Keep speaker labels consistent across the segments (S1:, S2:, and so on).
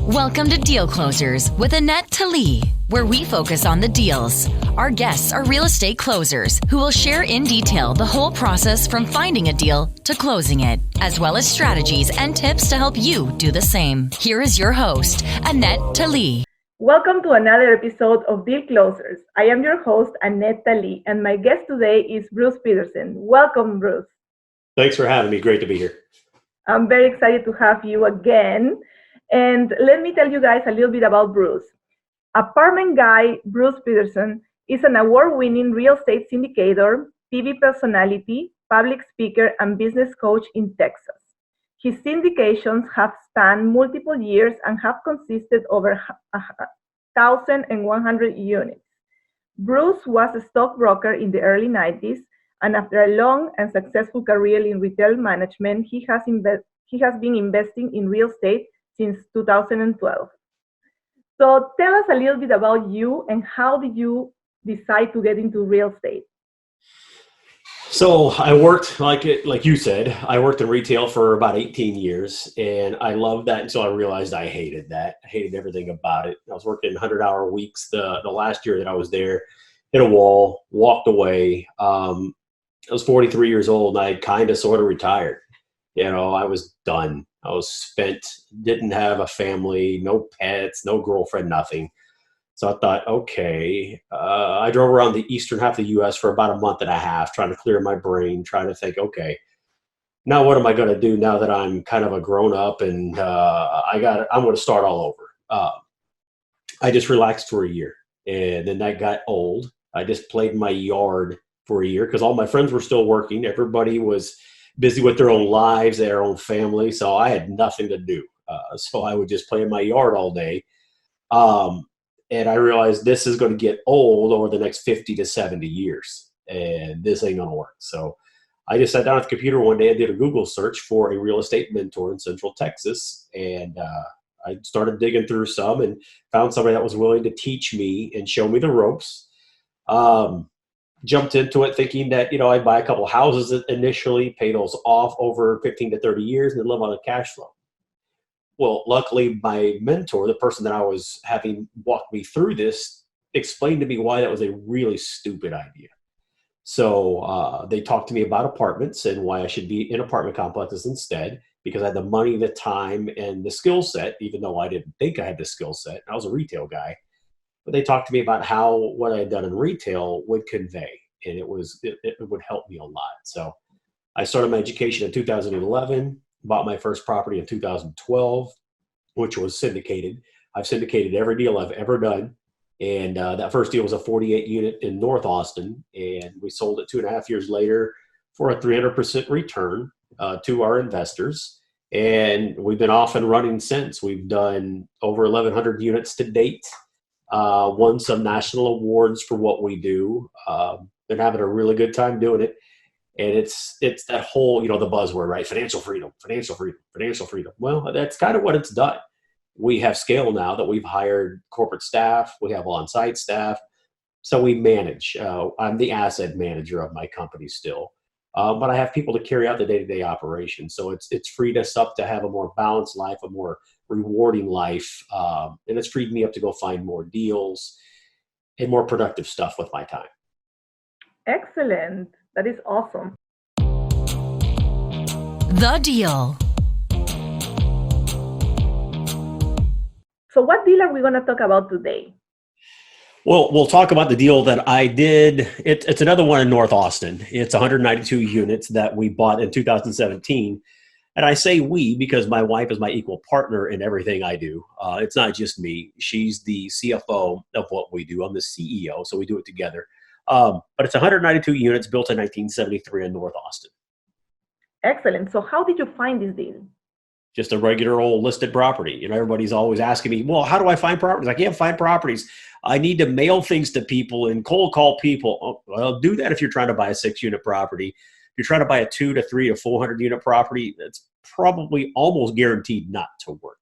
S1: Welcome to Deal Closers with Anette, Talie, where we focus on the deals. Our guests are real estate closers who will share in detail the whole process from finding a deal to closing it, as well as strategies and tips to help you do the same. Here is your host, Anette, Talie.
S2: Welcome to another episode of Deal Closers. I am your host, Anette, Talie, and my guest today is Bruce Petersen. Welcome, Bruce.
S3: Thanks for having me. Great to be here.
S2: I'm very excited to have you again. And let me tell you guys a little bit about Bruce. Apartment-Guy Bruce Petersen is an award-winning real estate syndicator, TV personality, public speaker, and business coach in Texas. His syndications have spanned multiple years and have consisted over 1,100 units. Bruce was a stockbroker in the early 90s, and after a long and successful career in retail management, he has been investing in real estate since 2012. So tell us a little bit about you and how did you decide to get into real estate?
S3: So I worked, like you said, I worked in retail for about 18 years, and I loved that until I realized I hated that. I hated everything about it. I was working 100-hour weeks the last year that I was there, hit a wall, walked away. I was 43 years old, and I kind of sort of retired. I was done. I was spent, didn't have a family, no pets, no girlfriend, nothing. So I thought, okay, I drove around the eastern half of the U.S. for about a month and a half, trying to clear my brain, trying to think, okay, now what am I going to do now that I'm kind of a grown up and I'm going to start all over. I just relaxed for a year, and then that got old. I just played in my yard for a year because all my friends were still working. Everybody was busy with their own lives, their own family. So I had nothing to do. So I would just play in my yard all day. And I realized this is going to get old over the next 50 to 70 years. And this ain't going to work. So I just sat down at the computer one day and did a Google search for a real estate mentor in Central Texas. And I started digging through some and found somebody that was willing to teach me and show me the ropes. Jumped into it thinking that, I'd buy a couple of houses initially, pay those off over 15 to 30 years, and then live on a cash flow. Well, luckily, my mentor, the person that I was having walk me through this, explained to me why that was a really stupid idea. So they talked to me about apartments and why I should be in apartment complexes instead, because I had the money, the time, and the skill set, even though I didn't think I had the skill set. I was a retail guy. But they talked to me about how what I had done in retail would convey, and it would help me a lot. So I started my education in 2011, bought my first property in 2012, which was syndicated. I've syndicated every deal I've ever done, and that first deal was a 48 unit in North Austin, and we sold it 2.5 years later for a 300% return to our investors. And we've been off and running since. We've done over 1,100 units to date. Won some national awards for what we do. Been having a really good time doing it. And it's that whole, the buzzword, right? Financial freedom, financial freedom, financial freedom. Well, that's kind of what it's done. We have scale now that we've hired corporate staff. We have on-site staff. So we manage. I'm the asset manager of my company still. But I have people to carry out the day-to-day operation. So it's freed us up to have a more balanced life, a more rewarding life. And it's freed me up to go find more deals and more productive stuff with my time.
S2: Excellent. That is awesome.
S1: The Deal.
S2: So what deal are we going to talk about today?
S3: Well, we'll talk about the deal that I did. It's another one in North Austin. It's 192 units that we bought in 2017. And I say we because my wife is my equal partner in everything I do. It's not just me. She's the CFO of what we do. I'm the CEO, so we do it together. But it's 192 units built in 1973 in North Austin.
S2: Excellent. So how did you find this deal?
S3: Just a regular old listed property. Everybody's always asking me, well, how do I find properties? I can't find properties. I need to mail things to people and cold call people. Oh, well, do that if you're trying to buy a 6-unit property. If you're trying to buy a 2 to 3 to 400 unit property, that's probably almost guaranteed not to work.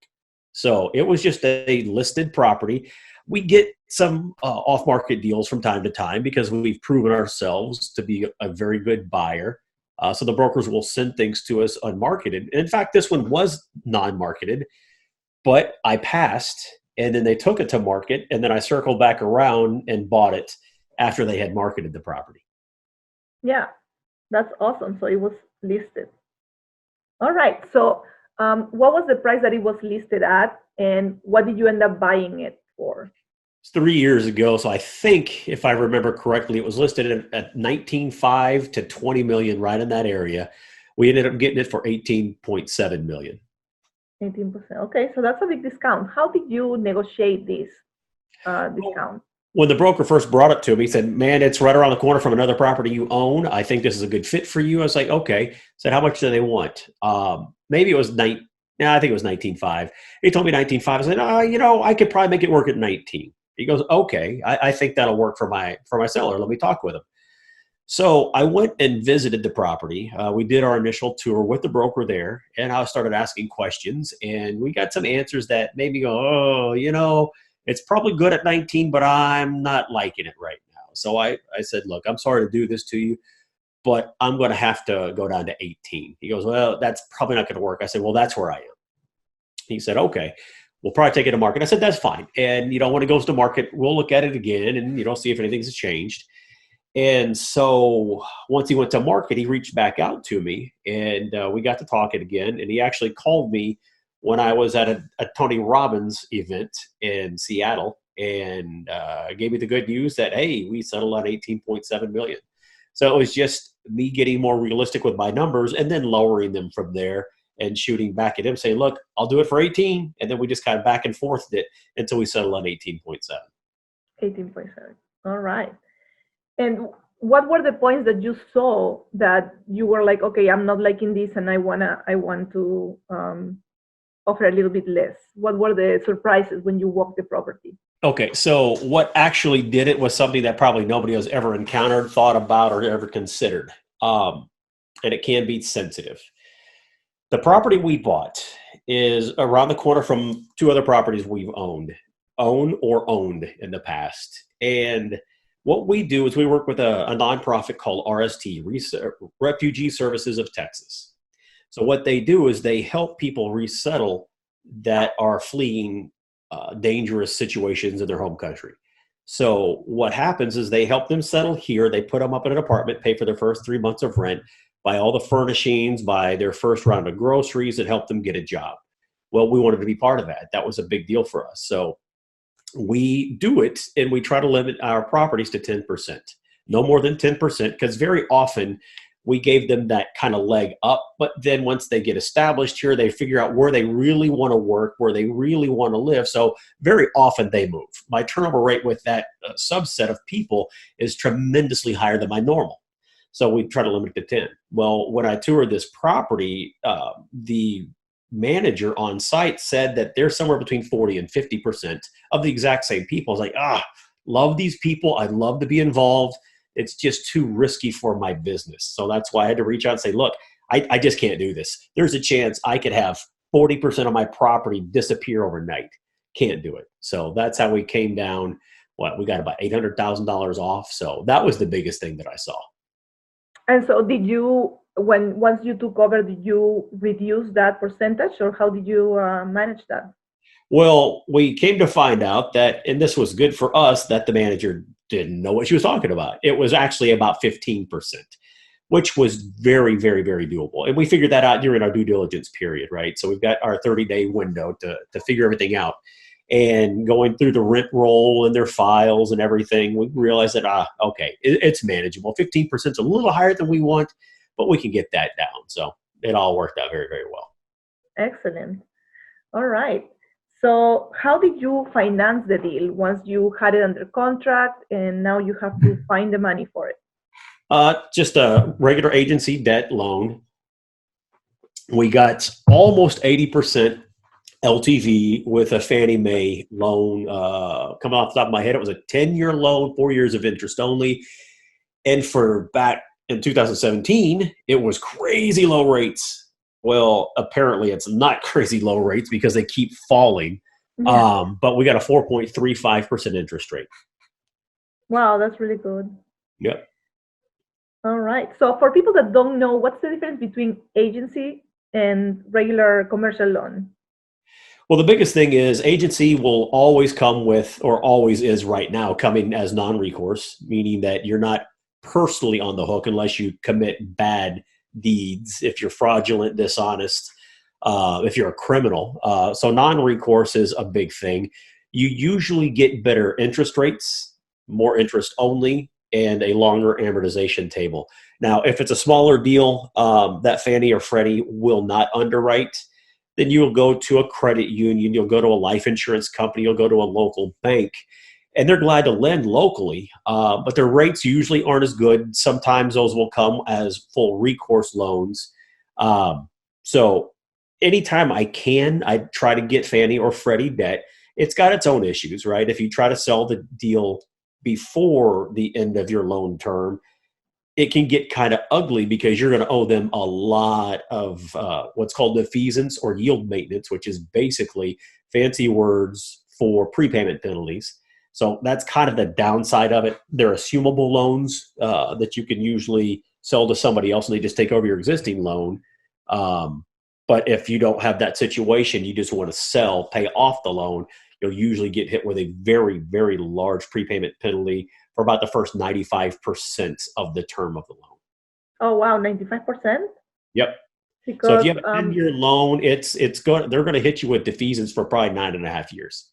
S3: So it was just a listed property. We get some off-market deals from time to time because we've proven ourselves to be a very good buyer. So the brokers will send things to us unmarketed. And in fact, this one was non-marketed, but I passed, and then they took it to market, and then I circled back around and bought it after they had marketed the property.
S2: Yeah, that's awesome. So it was listed. All right. So what was the price that it was listed at, and what did you end up buying it for?
S3: It's 3 years ago, so I think if I remember correctly, it was listed at 19.5 to 20 million, right in that area. We ended up getting it for 18.7 million.
S2: 18%. Okay, so that's a big discount. How did you negotiate this discount?
S3: When the broker first brought it to me, he said, "Man, it's right around the corner from another property you own. I think this is a good fit for you." I was like, "Okay." I said, "How much do they want?" Maybe it was I think it was 19.5. He told me 19.5. I said, I could probably make it work at 19. He goes, "Okay, I think that'll work for my seller. Let me talk with him." So I went and visited the property. We did our initial tour with the broker there, and I started asking questions, and we got some answers that made me go, it's probably good at 19, but I'm not liking it right now. So I said, "Look, I'm sorry to do this to you, but I'm going to have to go down to 18. He goes, "Well, that's probably not going to work." I said, "Well, that's where I am." He said, "Okay, we'll probably take it to market." I said, "That's fine. And, when it goes to market, we'll look at it again and, see if anything's changed." And so once he went to market, he reached back out to me, and we got to talking again. And he actually called me when I was at a Tony Robbins event in Seattle, and gave me the good news that, hey, we settled on 18.7 million. So it was just me getting more realistic with my numbers and then lowering them from there and shooting back at him saying, "Look, I'll do it for 18. And then we just kind of back and forthed it until we settled on 18.7.
S2: 18.7. All right. And what were the points that you saw that you were like, okay, I'm not liking this, and I want to offer a little bit less? What were the surprises when you walked the property?
S3: Okay, so what actually did it was something that probably nobody has ever encountered, thought about, or ever considered. And it can be sensitive. The property we bought is around the corner from two other properties we've owned in the past. And what we do is we work with a nonprofit called RST, Refugee Services of Texas. So what they do is they help people resettle that are fleeing dangerous situations in their home country. So what happens is they help them settle here. They put them up in an apartment, pay for their first 3 months of rent, buy all the furnishings, buy their first round of groceries, and help them get a job. Well, we wanted to be part of that. That was a big deal for us. So we do it, and we try to limit our properties to 10%, no more than 10%, because very often we gave them that kind of leg up. But then once they get established here, they figure out where they really want to work, where they really want to live. So very often they move. My turnover rate with that subset of people is tremendously higher than my normal. So we try to limit it to 10. Well, when I toured this property, the manager on site said that there's somewhere between 40 and 50% of the exact same people. I was like, love these people. I'd love to be involved. It's just too risky for my business. So that's why I had to reach out and say, look, I just can't do this. There's a chance I could have 40% of my property disappear overnight. Can't do it. So that's how we came down. We got about $800,000 off. So that was the biggest thing that I saw.
S2: And so did you, once you took over, did you reduce that percentage, or how did you manage that?
S3: Well, we came to find out that, and this was good for us, that the manager didn't know what she was talking about. It was actually about 15%, which was very, very, very doable. And we figured that out during our due diligence period, right? So we've got our 30-day window to figure everything out. And going through the rent roll and their files and everything, we realized that, okay, it's manageable. 15% is a little higher than we want, but we can get that down. So it all worked out very, very well.
S2: Excellent. All right. So how did you finance the deal once you had it under contract and now you have to find the money for it?
S3: Just a regular agency debt loan. We got almost 80% LTV with a Fannie Mae loan. Coming off the top of my head, it was a 10-year loan, 4 years of interest only. And for back in 2017, it was crazy low rates. Well, apparently it's not crazy low rates because they keep falling. Yeah. But we got a 4.35% interest rate.
S2: Wow, that's really good.
S3: Yep.
S2: All right. So for people that don't know, what's the difference between agency and regular commercial loan?
S3: Well, the biggest thing is agency will always come with, or always is right now, coming as non-recourse, meaning that you're not personally on the hook unless you commit bad deeds, if you're fraudulent, dishonest, if you're a criminal. So non-recourse is a big thing. You usually get better interest rates, more interest only, and a longer amortization table. Now, if it's a smaller deal that Fannie or Freddie will not underwrite, then you'll go to a credit union, you'll go to a life insurance company, you'll go to a local bank, and they're glad to lend locally, but their rates usually aren't as good. Sometimes those will come as full recourse loans. So anytime I can, I try to get Fannie or Freddie debt. It's got its own issues, right? If you try to sell the deal before the end of your loan term, it can get kind of ugly because you're going to owe them a lot of what's called defeasance or yield maintenance, which is basically fancy words for prepayment penalties. So that's kind of the downside of it. They're assumable loans that you can usually sell to somebody else and they just take over your existing loan. But if you don't have that situation, you just want to sell, pay off the loan, you'll usually get hit with a very, very large prepayment penalty for about the first 95% of the term of the loan.
S2: Oh, wow, 95%?
S3: Yep.
S2: Because,
S3: so if you have a 10-year loan, they're going to hit you with defeasance for probably 9.5 years.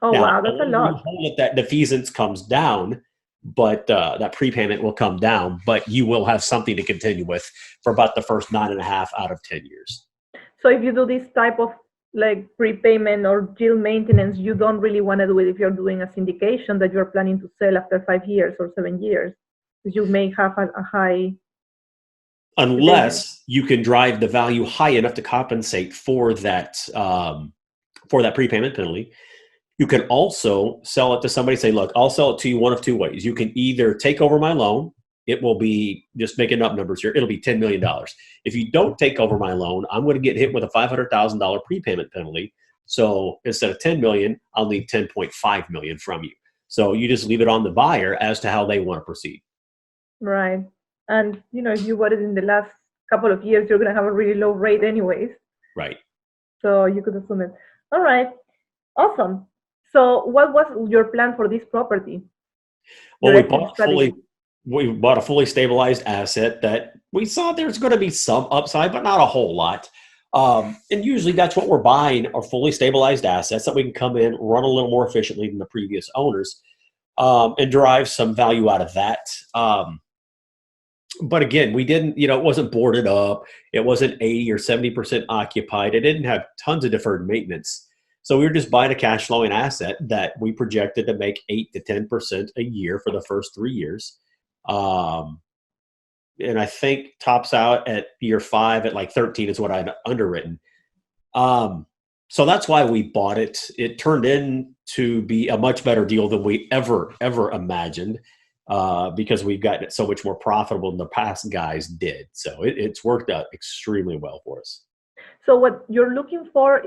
S2: Oh,
S3: now,
S2: wow, that's a lot.
S3: That defeasance comes down, but that prepayment will come down, but you will have something to continue with for about the first 9.5 out of 10 years.
S2: So if you do this type of like prepayment or yield maintenance, you don't really want to do it if you're doing a syndication that you're planning to sell after 5 years or 7 years, because you may have a high.
S3: Unless you can drive the value high enough to compensate for that prepayment penalty. You can also sell it to somebody, say, look, I'll sell it to you one of two ways. You can either take over my loan. It will be, just making up numbers here, it'll be $10 million. If you don't take over my loan, I'm going to get hit with a $500,000 prepayment penalty. So instead of $10 million, I'll need $10.5 million from you. So you just leave it on the buyer as to how they want to proceed.
S2: Right. And, if you bought it in the last couple of years, you're going to have a really low rate anyways.
S3: Right.
S2: So you could assume it. All right. Awesome. So what was your plan for this property?
S3: Well, we bought a fully stabilized asset that we saw there's going to be some upside, but not a whole lot. And usually that's what we're buying, are fully stabilized assets that we can come in, run a little more efficiently than the previous owners, and derive some value out of that. But again, we didn't, it wasn't boarded up. It wasn't 80 or 70% occupied. It didn't have tons of deferred maintenance. So we were just buying a cash flowing asset that we projected to make 8 to 10% a year for the first 3 years. And I think tops out at year 5 at like 13 is what I'd underwritten. So that's why we bought it. It turned in to be a much better deal than we ever imagined, because we've gotten it so much more profitable than the past guys did. So it's worked out extremely well for us.
S2: So what you're looking for,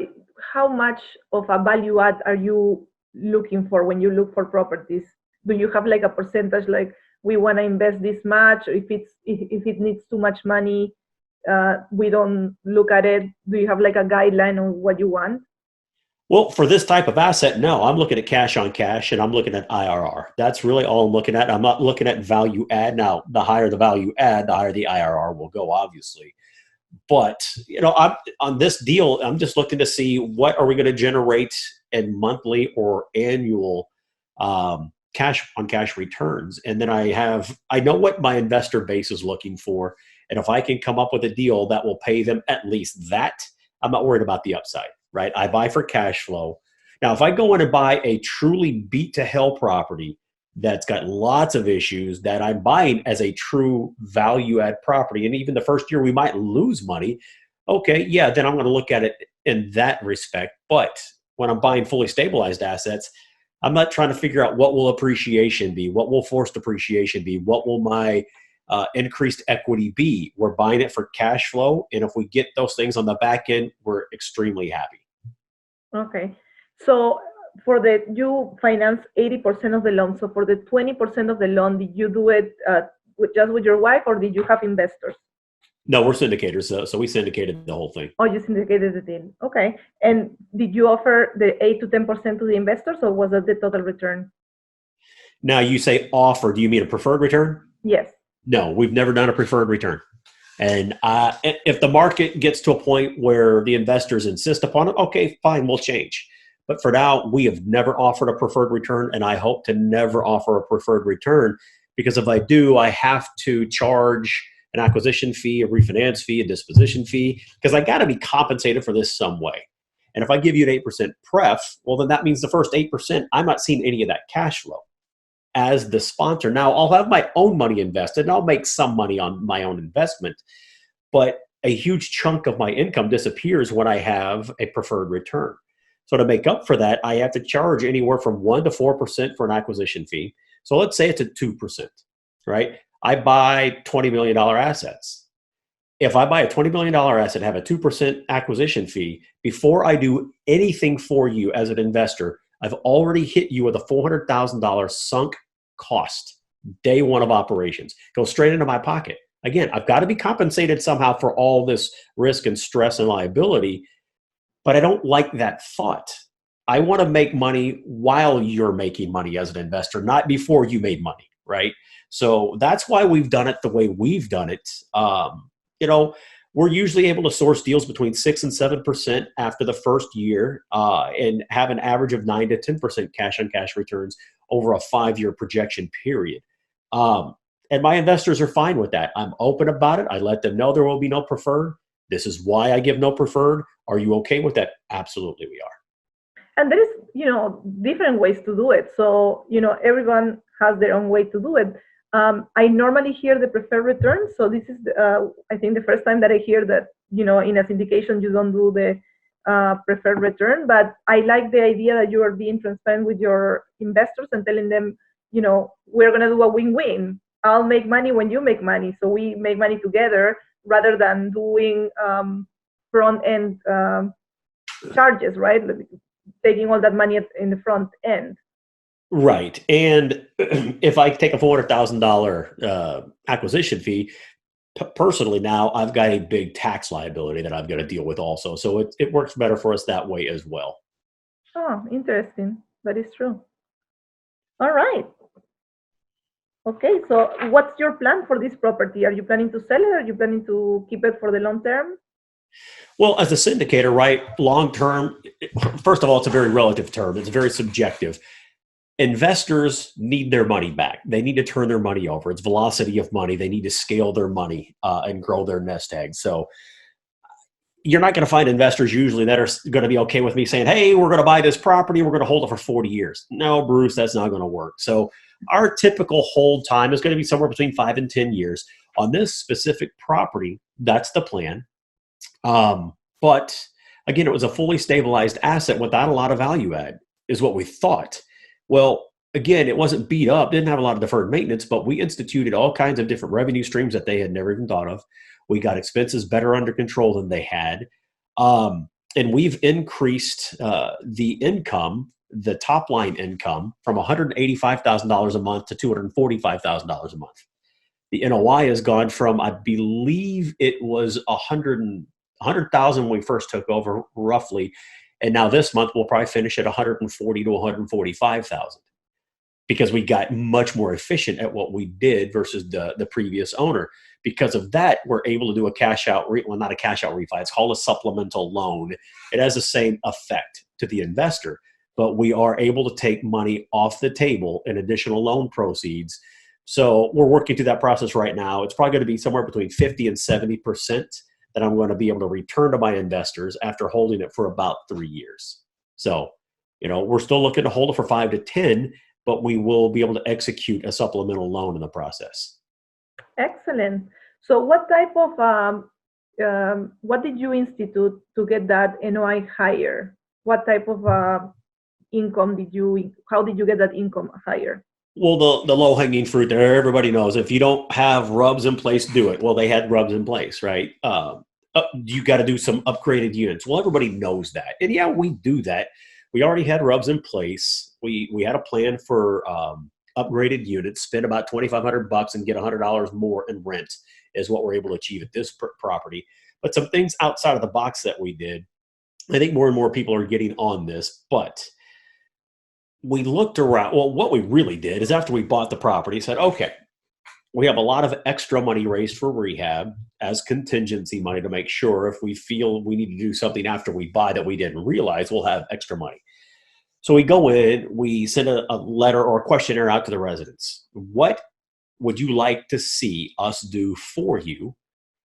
S2: how much of a value add are you looking for when you look for properties? Do you have like a percentage, like we want to invest this much? If it needs too much money, we don't look at it. Do you have like a guideline on what you want?
S3: Well, for this type of asset, no, I'm looking at cash on cash and I'm looking at IRR. That's really all I'm looking at. I'm not looking at value add. Now, the higher the value add, the higher the IRR will go, obviously. But, I'm, on this deal, I'm just looking to see what are we going to generate in monthly or annual cash on cash returns. And then I know what my investor base is looking for. And if I can come up with a deal that will pay them at least that, I'm not worried about the upside, right? I buy for cash flow. Now, if I go in and buy a truly beat to hell property that's got lots of issues that I'm buying as a true value add property, and even the first year we might lose money, okay, yeah, then I'm going to look at it in that respect. But when I'm buying fully stabilized assets, I'm not trying to figure out what will appreciation be, what will forced appreciation be, what will my increased equity be. We're buying it for cash flow, and if we get those things on the back end, we're extremely happy.
S2: Okay, so you finance 80% of the loan. So for the 20% of the loan, did you do it just with your wife, or did you have investors?
S3: No, we're syndicators, so we syndicated the whole thing.
S2: Oh, you syndicated the deal. Okay. And did you offer the 8 to 10% to the investors, or was that the total return?
S3: Now, you say offer. Do you mean a preferred return?
S2: Yes.
S3: No, we've never done a preferred return. And if the market gets to a point where the investors insist upon it, okay, fine, we'll change. But for now, we have never offered a preferred return, and I hope to never offer a preferred return, because if I do, I have to charge an acquisition fee, a refinance fee, a disposition fee, because I got to be compensated for this some way. And if I give you an 8% pref, well, then that means the first 8%, I'm not seeing any of that cash flow as the sponsor. Now, I'll have my own money invested, and I'll make some money on my own investment, but a huge chunk of my income disappears when I have a preferred return. So to make up for that, I have to charge anywhere from 1% to 4% for an acquisition fee. So let's say it's at 2%, right? I buy $20 million assets. If I buy a $20 million asset, have a 2% acquisition fee, before I do anything for you as an investor, I've already hit you with a $400,000 sunk cost, day one of operations. Go straight into my pocket. Again, I've got to be compensated somehow for all this risk and stress and liability, but I don't like that thought. I want to make money while you're making money as an investor, not before you made money, right? So that's why we've done it the way we've done it. We're usually able to source deals between 6 and 7% after the first year, and have an average of 9 to 10% cash on cash returns over a 5-year projection period. And my investors are fine with that. I'm open about it. I let them know there will be no preferred. This is why I give no preferred. Are you okay with that? Absolutely, we are.
S2: And there is, different ways to do it. So, everyone has their own way to do it. I normally hear the preferred return. So this is, I think, the first time that I hear that, in a syndication, you don't do the preferred return. But I like the idea that you are being transparent with your investors and telling them, we're going to do a win-win. I'll make money when you make money. So we make money together rather than doing front-end charges, right? Taking all that money in the front end.
S3: Right. And if I take a $400,000 acquisition fee, personally now I've got a big tax liability that I've got to deal with also. So it works better for us that way as well.
S2: Oh, interesting. That is true. All right. Okay. So what's your plan for this property? Are you planning to sell it? Or are you planning to keep it for the long term?
S3: Well, as a syndicator, right, long term, first of all, it's a very relative term. It's very subjective. Investors need their money back. They need to turn their money over. It's velocity of money. They need to scale their money and grow their nest egg. So you're not going to find investors usually that are going to be okay with me saying, hey, we're going to buy this property. We're going to hold it for 40 years. No, Bruce, that's not going to work. So our typical hold time is going to be somewhere between 5 and 10 years. On this specific property, that's the plan. But again, it was a fully stabilized asset without a lot of value add is what we thought. Well, again, it wasn't beat up, didn't have a lot of deferred maintenance, but we instituted all kinds of different revenue streams that they had never even thought of. We got expenses better under control than they had. And we've increased the income, the top line income, from $185,000 a month to $245,000 a month. The NOI has gone from, I believe it was 100,000 when we first took over, roughly. And now this month, we'll probably finish at 140 to 145,000 because we got much more efficient at what we did versus the previous owner. Because of that, we're able to do a cash out, well, not a cash out refi. It's called a supplemental loan. It has the same effect to the investor, but we are able to take money off the table in additional loan proceeds. So we're working through that process right now. It's probably going to be somewhere between 50 and 70% that I'm going to be able to return to my investors after holding it for about 3 years. So, we're still looking to hold it for 5 to 10, but we will be able to execute a supplemental loan in the process.
S2: Excellent. So what type of, what did you institute to get that NOI higher? What type of income how did you get that income higher?
S3: Well, the low-hanging fruit there, everybody knows. If you don't have RUBS in place, do it. Well, they had RUBS in place, right? You got to do some upgraded units. Well, everybody knows that. And yeah, we do that. We already had RUBS in place. We had a plan for upgraded units, spend about $2,500 and get $100 more in rent is what we're able to achieve at this property. But some things outside of the box that we did, I think more and more people are getting on this, but we looked around. Well, what we really did is after we bought the property, said, okay, we have a lot of extra money raised for rehab as contingency money to make sure if we feel we need to do something after we buy that we didn't realize, we'll have extra money. So we go in, we send a letter or a questionnaire out to the residents. What would you like to see us do for you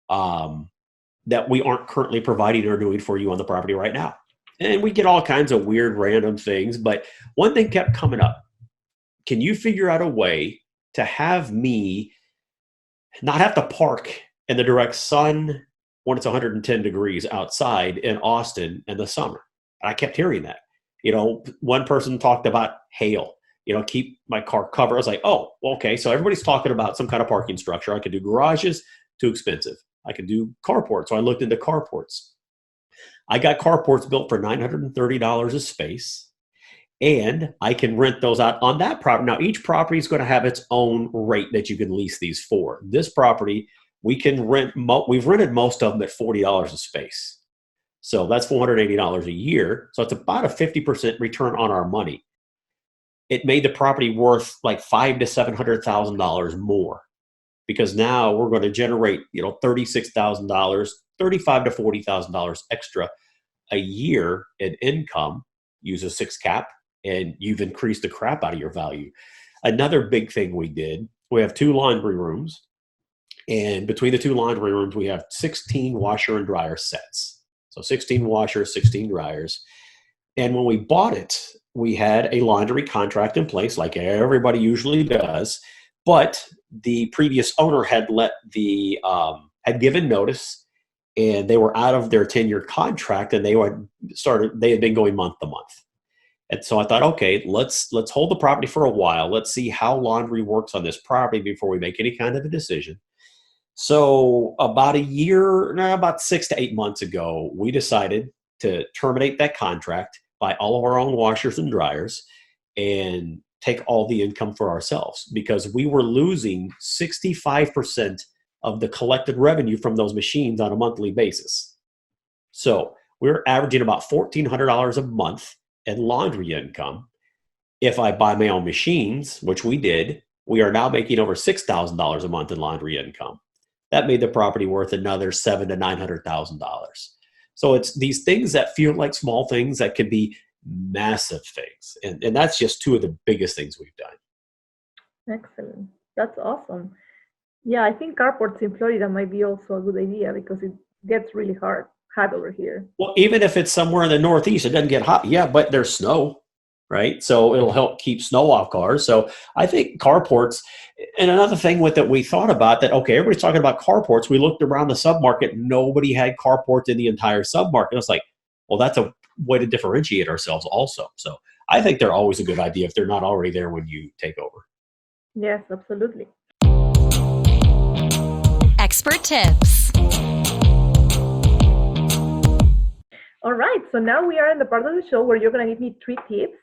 S3: that we aren't currently providing or doing for you on the property right now? And we get all kinds of weird, random things. But one thing kept coming up. Can you figure out a way to have me not have to park in the direct sun when it's 110 degrees outside in Austin in the summer? And I kept hearing that. One person talked about hail, keep my car covered. I was like, oh, okay. So everybody's talking about some kind of parking structure. I could do garages, too expensive. I could do carports. So I looked into carports. I got carports built for $930 a space, and I can rent those out on that property. Now, each property is going to have its own rate that you can lease these for. This property, we can rent, we've rented most of them at $40 a space. So that's $480 a year. So it's about a 50% return on our money. It made the property worth like $500,000 to $700,000 more, because now we're going to generate, $36,000, $35,000 to $40,000 extra a year in income. Use a 6 cap, and you've increased the crap out of your value. Another big thing we did, we have 2 laundry rooms, and between the 2 laundry rooms, we have 16 washer and dryer sets. So 16 washers, 16 dryers. And when we bought it, we had a laundry contract in place like everybody usually does. But the previous owner had had given notice, and they were out of their 10-year contract, and they had been going month to month. And so I thought, okay, let's hold the property for a while. Let's see how laundry works on this property before we make any kind of a decision. So about 6 to 8 months ago, we decided to terminate that contract, buy all of our own washers and dryers, and take all the income for ourselves, because we were losing 65% of the collected revenue from those machines on a monthly basis. So we're averaging about $1,400 a month in laundry income. If I buy my own machines, which we did, we are now making over $6,000 a month in laundry income. That made the property worth another $700,000 to $900,000. So it's these things that feel like small things that could be massive things. And that's just 2 of the biggest things we've done.
S2: Excellent. That's awesome. Yeah, I think carports in Florida might be also a good idea, because it gets really hot over here. Well,
S3: even if it's somewhere in the Northeast, it doesn't get hot. Yeah, but there's snow, right? So it'll help keep snow off cars. So I think carports, and another thing with that we thought about that, okay, everybody's talking about carports. We looked around the submarket, nobody had carports in the entire submarket. It's like, well, that's a way to differentiate ourselves also. So I think they're always a good idea if they're not already there when you take over.
S2: Yes, absolutely.
S1: Expert tips.
S2: All right, so now we are in the part of the show where you're going to give me 3 tips.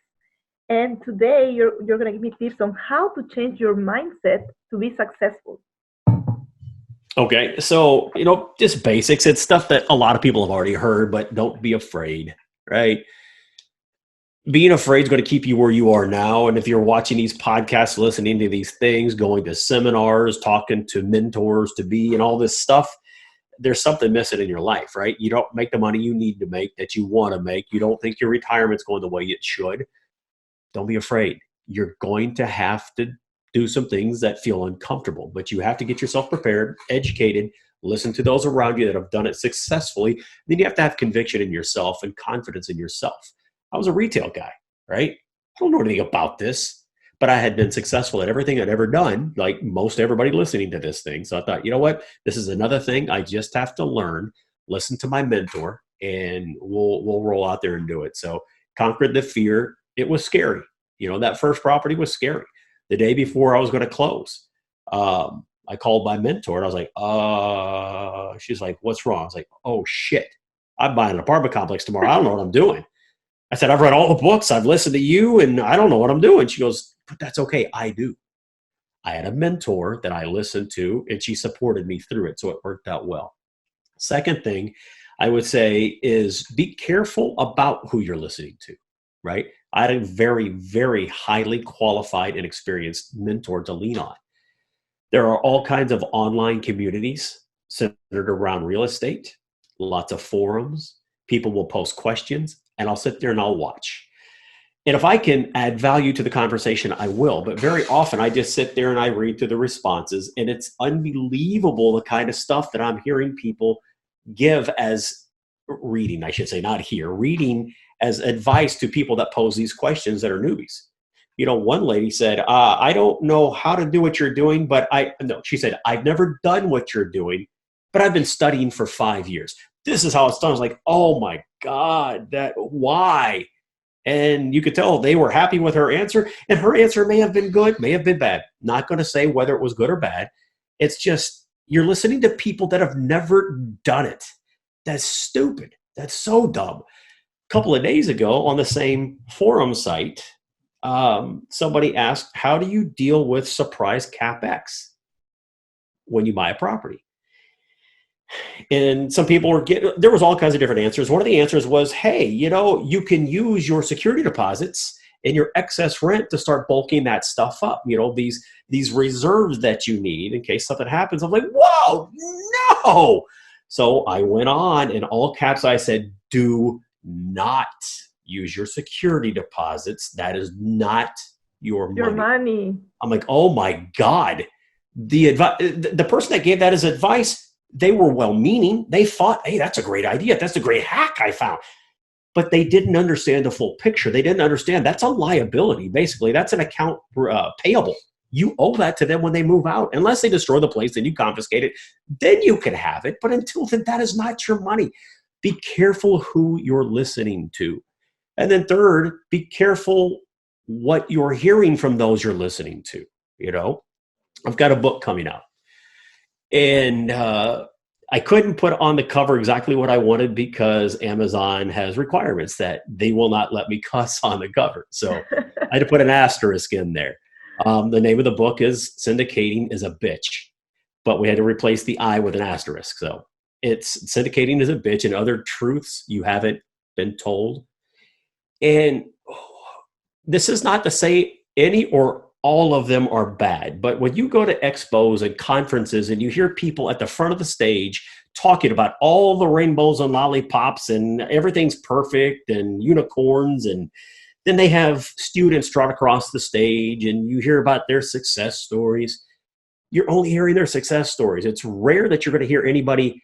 S2: And today you're going to give me tips on how to change your mindset to be successful.
S3: Okay, so, just basics. It's stuff that a lot of people have already heard, but don't be afraid, right? Being afraid is going to keep you where you are now. And if you're watching these podcasts, listening to these things, going to seminars, talking to mentors to be, and all this stuff, there's something missing in your life, right? You don't make the money you need to make, that you want to make. You don't think your retirement's going the way it should. Don't be afraid. You're going to have to do some things that feel uncomfortable, but you have to get yourself prepared, educated, listen to those around you that have done it successfully. Then you have to have conviction in yourself and confidence in yourself. I was a retail guy, right? I don't know anything about this, but I had been successful at everything I'd ever done, like most everybody listening to this thing. So I thought, you know what? This is another thing I just have to learn, listen to my mentor, and we'll roll out there and do it. So conquered the fear. It was scary. That first property was scary. The day before I was going to close, I called my mentor and I was like, she's like, what's wrong? I was like, oh shit, I'm buying an apartment complex tomorrow. I don't know what I'm doing. I said, I've read all the books. I've listened to you and I don't know what I'm doing. She goes, but that's okay. I do. I had a mentor that I listened to, and she supported me through it. So it worked out well. Second thing I would say is be careful about who you're listening to, right? I had a very, very highly qualified and experienced mentor to lean on. There are all kinds of online communities centered around real estate, lots of forums. People will post questions, and I'll sit there and I'll watch. And if I can add value to the conversation, I will. But very often I just sit there and I read through the responses, and it's unbelievable the kind of stuff that I'm hearing people give as reading, I should say, not here, reading as advice to people that pose these questions that are newbies. You know, one lady said, I don't know how to do what you're doing, but she said, I've never done what you're doing, but I've been studying for 5 years. This is how it's done. I was like, oh my God, why? And you could tell they were happy with her answer, and her answer may have been good, may have been bad. Not going to say whether it was good or bad. It's just, you're listening to people that have never done it. That's stupid. That's so dumb. A couple of days ago on the same forum site, somebody asked, how do you deal with surprise CapEx when you buy a property? And some people there was all kinds of different answers. One of the answers was, hey, you can use your security deposits and your excess rent to start bulking that stuff up. These reserves that you need in case something happens. I'm like, whoa, no. So I went on, in all caps, I said, do not use your security deposits. That is not your
S2: money.
S3: I'm like, oh my God. The person that gave that as advice, they were well-meaning. They thought, hey, that's a great idea. That's a great hack I found. But they didn't understand the full picture. They didn't understand that's a liability. Basically, that's an account payable. You owe that to them when they move out. Unless they destroy the place and you confiscate it, then you can have it. But until then, that is not your money. Be careful who you're listening to. And then third, be careful what you're hearing from those you're listening to. I've got a book coming out. And I couldn't put on the cover exactly what I wanted because Amazon has requirements that they will not let me cuss on the cover. So I had to put an asterisk in there. The name of the book is Syndicating is a Bitch, but we had to replace the I with an asterisk. So it's Syndicating is a Bitch and Other Truths You Haven't Been Told. And this is not to say any or all of them are bad, but when you go to expos and conferences and you hear people at the front of the stage talking about all the rainbows and lollipops and everything's perfect and unicorns, and then they have students trot across the stage and you hear about their success stories, you're only hearing their success stories. It's rare that you're going to hear anybody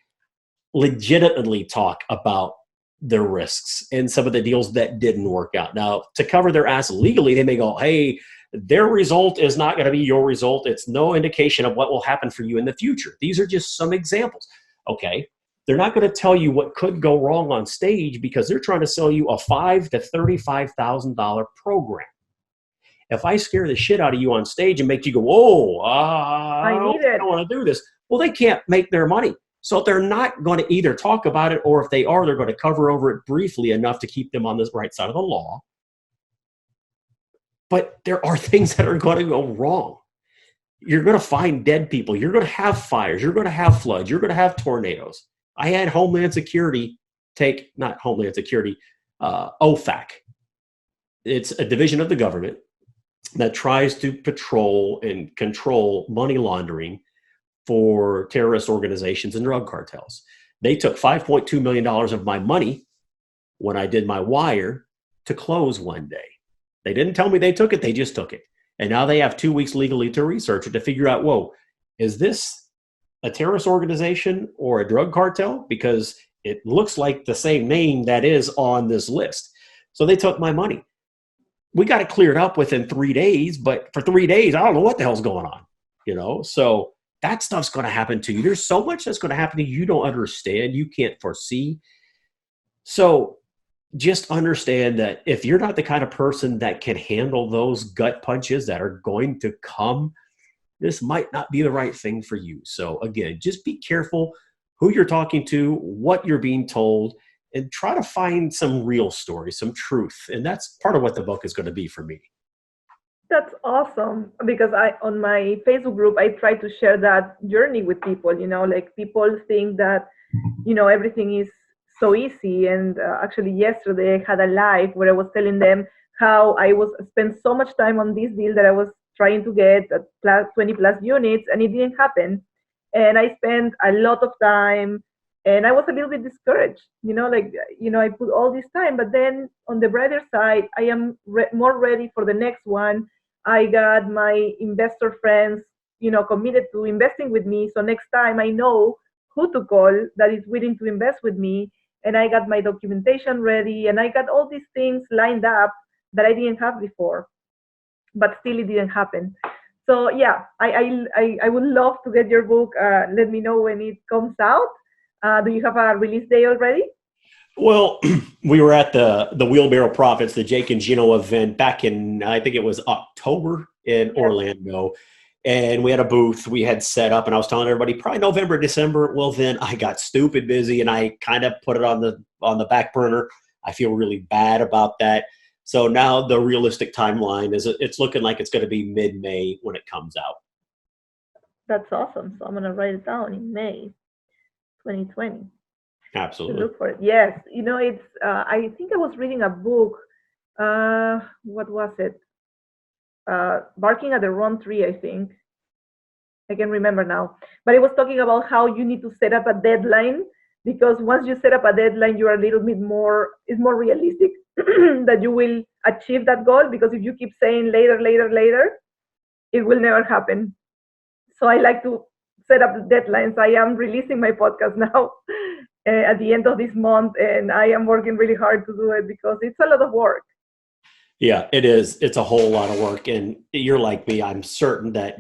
S3: legitimately talk about their risks and some of the deals that didn't work out. Now, to cover their ass legally, they may go, hey, their result is not going to be your result. It's no indication of what will happen for you in the future. These are just some examples. Okay. They're not going to tell you what could go wrong on stage because they're trying to sell you a $5,000 to $35,000 program. If I scare the shit out of you on stage and make you go, whoa, I don't want to do this. Well, they can't make their money. So they're not going to either talk about it, or if they are, they're going to cover over it briefly enough to keep them on the right side of the law. But there are things that are going to go wrong. You're going to find dead people. You're going to have fires. You're going to have floods. You're going to have tornadoes. I had Homeland Security OFAC. It's a division of the government that tries to patrol and control money laundering for terrorist organizations and drug cartels. They took $5.2 million of my money when I did my wire to close one day. They didn't tell me they took it. They just took it. And now they have 2 weeks legally to research it to figure out, whoa, is this a terrorist organization or a drug cartel? Because it looks like the same name that is on this list. So they took my money. We got it cleared up within 3 days, but for 3 days, I don't know what the hell's going on, So that stuff's going to happen to you. There's so much that's going to happen to you don't understand, you can't foresee. So just understand that if you're not the kind of person that can handle those gut punches that are going to come, this might not be the right thing for you. So again, just be careful who you're talking to, what you're being told, and try to find some real story, some truth. And that's part of what the book is going to be for me.
S2: That's awesome because on my Facebook group, I try to share that journey with people, like people think that, everything is so easy. And actually yesterday I had a live where I was telling them how I was spent so much time on this deal that I was trying to get 20 plus units and it didn't happen. And I spent a lot of time and I was a little bit discouraged, I put all this time, but then on the brighter side, I am more ready for the next one. I got my investor friends, committed to investing with me. So next time I know who to call that is willing to invest with me. And I got my documentation ready and I got all these things lined up that I didn't have before, but still it didn't happen. So yeah, I would love to get your book. Let me know when it comes out. Do you have a release day already?
S3: Well, we were at the Wheelbarrow Profits, the Jake and Gino event back in, I think it was October in Orlando. And we had a booth we had set up, and I was telling everybody probably November, December. Well, then I got stupid busy and I kind of put it on the back burner. I feel really bad about that. So now the realistic timeline is it's looking like it's going to be mid-May when it comes out.
S2: That's awesome. So I'm going to write it down in May 2020.
S3: Absolutely.
S2: Look for it. Yes. It's, I think I was reading a book. What was it? Barking at the Wrong Tree, I think. I can remember now. But it was talking about how you need to set up a deadline, because once you set up a deadline, you are a little bit more, it's more realistic that you will achieve that goal, because if you keep saying later, it will never happen. So I like to set up deadlines. I am releasing my podcast now at the end of this month, and I am working really hard to do it because it's a lot of work.
S3: Yeah, it is. It's a whole lot of work. And you're like me. I'm certain that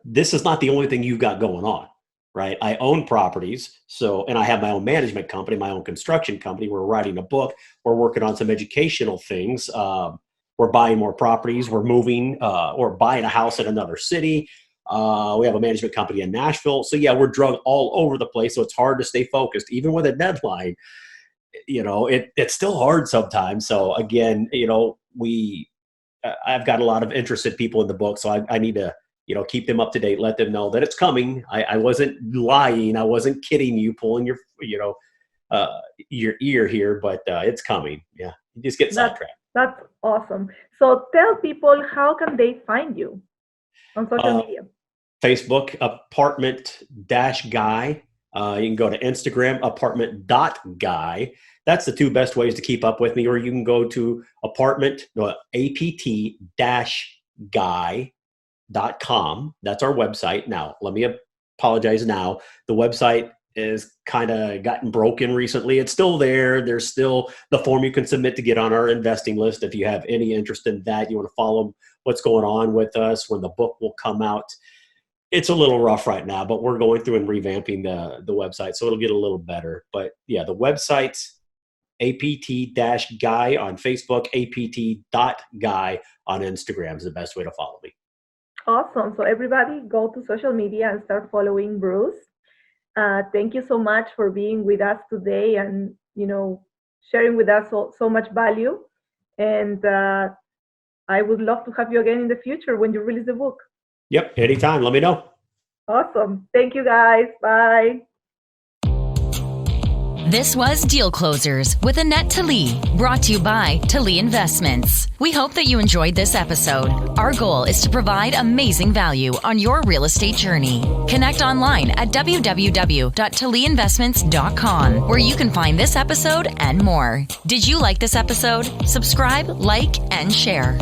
S3: this is not the only thing you've got going on, right? I own properties. And I have my own management company, my own construction company. We're writing a book. We're working on some educational things. We're buying more properties. We're moving or buying a house in another city. We have a management company in Nashville. So yeah, we're drug all over the place. So it's hard to stay focused, even with a deadline. It's still hard sometimes. So again, I've got a lot of interested people in the book, so I need to, keep them up to date, let them know that it's coming. I wasn't lying. I wasn't kidding you, pulling your ear here, but it's coming. Yeah. You just get sidetracked.
S2: That's awesome. So tell people, how can they find you on social media?
S3: Facebook, apartment-guy. You can go to Instagram, apartment.guy. That's the two best ways to keep up with me. Or you can go to apt-guy.com. That's our website. Now, let me apologize now. The website is kind of gotten broken recently. It's still there. There's still the form you can submit to get on our investing list. If you have any interest in that, you want to follow what's going on with us, when the book will come out. It's a little rough right now, but we're going through and revamping the website, so it'll get a little better. But yeah, the website's apt-guy on Facebook, apt.guy on Instagram is the best way to follow me.
S2: Awesome. So everybody go to social media and start following Bruce. Thank you so much for being with us today and, sharing with us so much value. And I would love to have you again in the future when you release the book.
S3: Yep. Anytime. Let me know.
S2: Awesome. Thank you, guys. Bye.
S1: This was Deal Closers with Anette Talie, brought to you by Talie Investments. We hope that you enjoyed this episode. Our goal is to provide amazing value on your real estate journey. Connect online at www.talieinvestments.com, where you can find this episode and more. Did you like this episode? Subscribe, like, and share.